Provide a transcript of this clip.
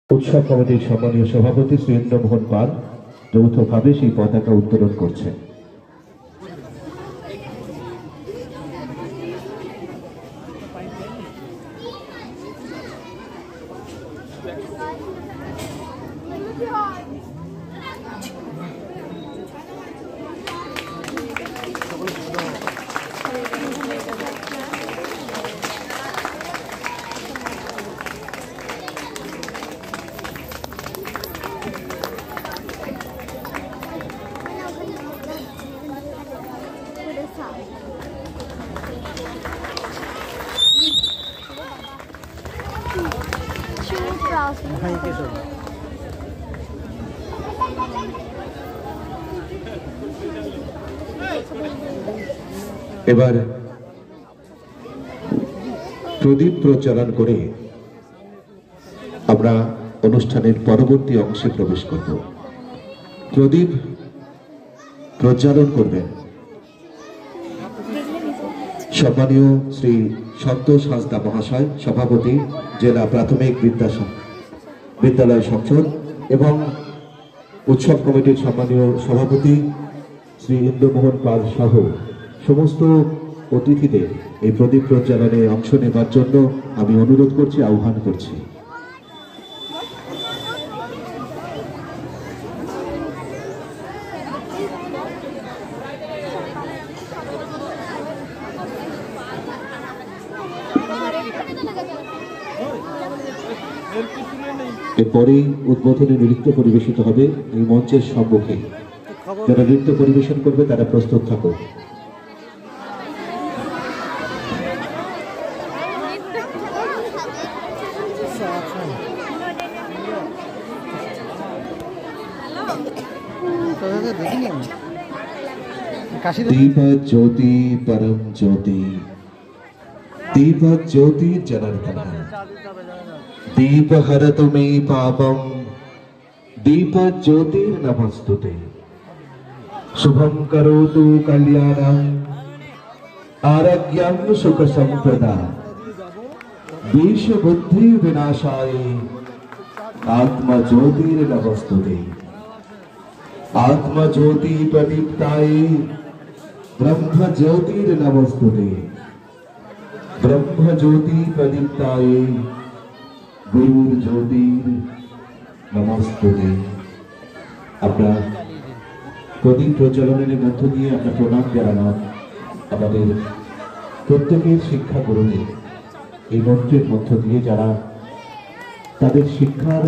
उत्सव कमिटिर सम्मानीय सभापति श्री इंद्रमोहन पाल যৌথভাবে সেই পতাকা উত্তোলন করছেন। এবার প্রদীপ প্রজ্বলন করে আমরা অনুষ্ঠানের পরবর্তী অংশে প্রবেশ করব। প্রদীপ প্রজ্বলন করবেন সম্মানীয় শ্রী সন্তোষ হাঁসদা মহাশয়, সভাপতি জেলা প্রাথমিক বিদ্যালয় সংসদ, এবং উৎসব কমিটির সম্মানীয় সভাপতি শ্রী ইন্দ্রমোহন পাল সহ সমস্ত অতিথিদের এই প্রদীপ প্রজ্বলনে অংশ নেবার জন্য আমি অনুরোধ করছি, আহ্বান করছি। এরপরে উদ্বোধনী নৃত্য পরিবেশিত হবে। এই মঞ্চের সম্মুখে যারা নৃত্য পরিবেশন করবে তারা প্রস্তুত থাকো। दीप ज्योति परम ज्योति, दीप ज्योति जनार्दन, दीप हरतु मे पापम, दीप ज्योतिर्नमस्तुते, शुभम करोतु कल्याणम, आरोग्यम सुख संपदा, देश बुद्धि विनाशाय, आत्मा ज्योतिर्नमस्तुते, आत्मा ज्योति प्रदीप्ताय, ब्रह्म ज्योतिर्नमस्तुते, ब्रह्म ज्योति प्रदीप्ताय, गुरु ज्योतिर्नमस्तुते। আমরা প্রদীপ প্রজ্বলনের মধ্য দিয়ে আমরা প্রণাম জানালাম আমাদের প্রত্যেকের শিক্ষা গুরুদের এই মন্ত্রের মধ্য দিয়ে যারা তাদের শিক্ষার